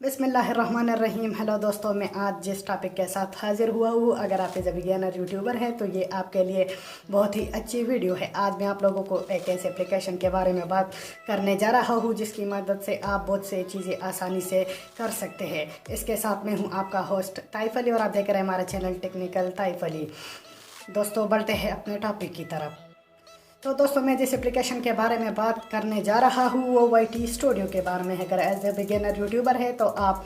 बिस्मिल्लाहिर्रहमानिर्रहीम। हेलो दोस्तों, मैं आज जिस टॉपिक के साथ हाजिर हुआ हूँ, अगर आप एज बिगिनर यूट्यूबर हैं तो ये आपके लिए बहुत ही अच्छी वीडियो है। आज मैं आप लोगों को एक ऐसे एप्लीकेशन के बारे में बात करने जा रहा हूँ जिसकी मदद से आप बहुत से चीज़ें आसानी से कर सकते हैं। इसके साथ मैं हूँ आपका होस्ट ताइफली और आप देख रहे हैं हमारा चैनल टेक्निकल ताइफली। दोस्तों, बढ़ते हैं अपने टॉपिक की तरफ। तो दोस्तों, मैं जिस एप्लीकेशन के बारे में बात करने जा रहा हूँ वो वाईटी स्टूडियो के बारे में है। अगर एज ए बिगिनर यूट्यूबर है तो आप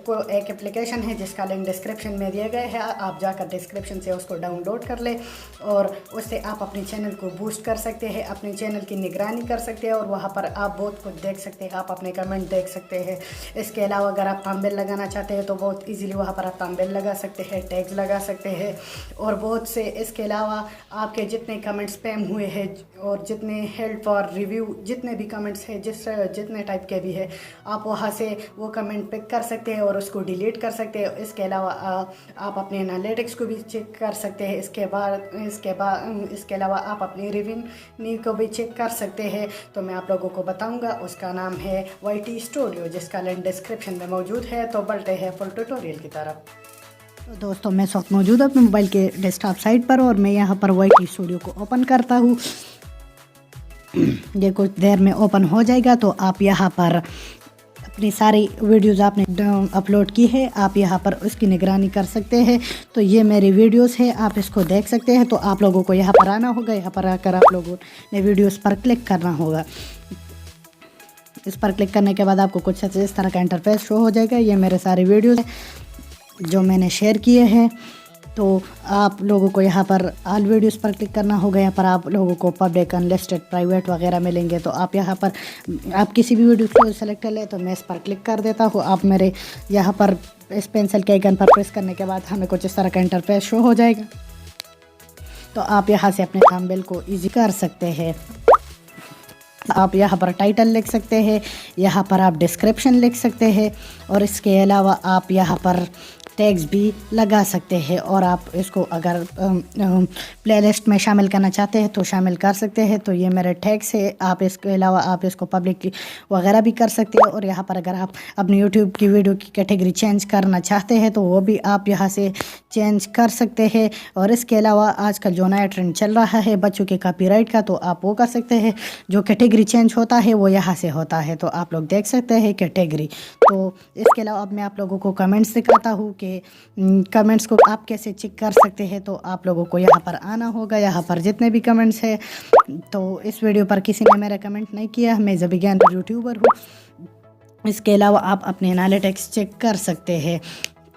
को एक एप्लीकेशन है जिसका लिंक डिस्क्रिप्शन में दिया गया है। आप जाकर डिस्क्रिप्शन से उसको डाउनलोड कर ले और उससे आप अपने चैनल को बूस्ट कर सकते हैं, अपने चैनल की निगरानी कर सकते हैं और वहाँ पर आप बहुत कुछ देख सकते हैं। आप अपने कमेंट देख सकते हैं। इसके अलावा अगर आप थंबनेल लगाना चाहते हैं तो बहुत ईजीली वहाँ पर आप थंबनेल लगा सकते हैं, टैग्स लगा सकते हैं और बहुत से। इसके अलावा आपके जितने कमेंट स्पैम हुए हैं और जितने हेल्प और रिव्यू जितने भी कमेंट्स हैं, जितने टाइप के भी है, आप वहाँ से वो कमेंट पिक कर सकते हैं और उसको डिलीट कर सकते हैं। इसके अलावा आप अपने एनालिटिक्स को भी चेक कर सकते हैं। इसके अलावा आप अपनी रिव्यू को भी चेक कर सकते हैं। तो मैं आप लोगों को बताऊंगा, उसका नाम है वाईटी स्टूडियो जिसका लिंक डिस्क्रिप्शन में मौजूद है। तो बढ़ते हैं फुल ट्यूटोरियल की तरफ। तो दोस्तों, मैं इस वक्त मौजूद अपने मोबाइल के डेस्कटॉप साइट पर और मैं यहाँ पर वाईटी स्टूडियो को ओपन करता हूँ। ये कुछ देर में ओपन हो जाएगा। तो आप यहाँ पर अपनी सारी वीडियोज़ आपने अपलोड की है, आप यहाँ पर उसकी निगरानी कर सकते हैं। तो ये मेरी वीडियोस है, आप इसको देख सकते हैं। तो आप लोगों को यहाँ पर आना होगा। यहाँ पर आकर आप लोगों ने वीडियोस पर क्लिक करना होगा। इस पर क्लिक करने के बाद आपको कुछ इस तरह का इंटरफेस शो हो जाएगा। ये मेरे सारे वीडियोज़ जो मैंने शेयर किए हैं। तो आप लोगों को यहाँ पर ऑल वीडियोस पर क्लिक करना होगा। यहाँ पर आप लोगों को पब्लिक, अनलिस्टेड, प्राइवेट वगैरह मिलेंगे। तो आप यहाँ पर आप किसी भी वीडियो को सेलेक्ट कर ले। तो मैं इस पर क्लिक कर देता हूँ। आप मेरे यहाँ पर इस पेंसिल के आइकन पर प्रेस करने के बाद हमें कुछ इस तरह का इंटरफेस शो हो जाएगा। तो आप यहाँ से अपने थंबनेल को ईजी कर सकते हैं। आप यहाँ पर टाइटल लिख सकते हैं, यहाँ पर आप डिस्क्रिप्शन लिख सकते हैं और इसके अलावा आप यहाँ पर टैग्स भी लगा सकते हैं। और आप इसको अगर प्लेलिस्ट में शामिल करना चाहते हैं तो शामिल कर सकते हैं। तो ये मेरे टैग्स है। आप इसके अलावा आप इसको पब्लिक वगैरह भी कर सकते हैं। और यहाँ पर अगर आप अपनी यूट्यूब की वीडियो की कैटेगरी चेंज करना चाहते हैं तो वो भी आप यहाँ से चेंज कर सकते हैं। और इसके अलावा आजकल जो नया ट्रेंड चल रहा है बच्चों के कॉपीराइट का, तो आप वो कर सकते हैं। जो कैटेगरी चेंज होता है वो यहाँ से होता है। तो आप लोग देख सकते हैं कैटेगरी। तो इसके अलावा अब मैं आप लोगों को कमेंट्स दिखाता हूँ कि कमेंट्स को आप कैसे चेक कर सकते हैं। तो आप लोगों को यहाँ पर आना होगा। यहाँ पर जितने भी कमेंट्स हैं, तो इस वीडियो पर किसी ने मेरा कमेंट नहीं किया, मैं एज ए बिगिनर यूट्यूबर हूँ। इसके अलावा आप अपने एनालिटिक्स चेक कर सकते हैं।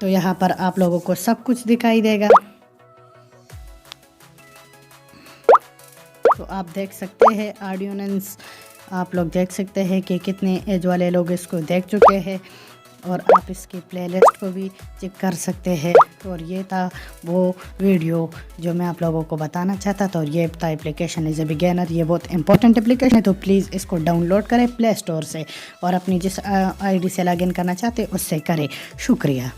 तो यहाँ पर आप लोगों को सब कुछ दिखाई देगा। तो आप देख सकते हैं ऑडियंस, आप लोग देख सकते हैं कि कितने एज वाले लोग इसको देख चुके हैं। और आप इसकी प्लेलिस्ट को भी चेक कर सकते हैं। और ये था वो वीडियो जो मैं आप लोगों को बताना चाहता था। और ये था एप्लीकेशन एज ए बिगिनर, ये बहुत इंपॉर्टेंट एप्लीकेशन है। तो प्लीज़ इसको डाउनलोड करें प्ले स्टोर से और अपनी जिस आईडी से लॉगिन करना चाहते हैं उससे करें। शुक्रिया।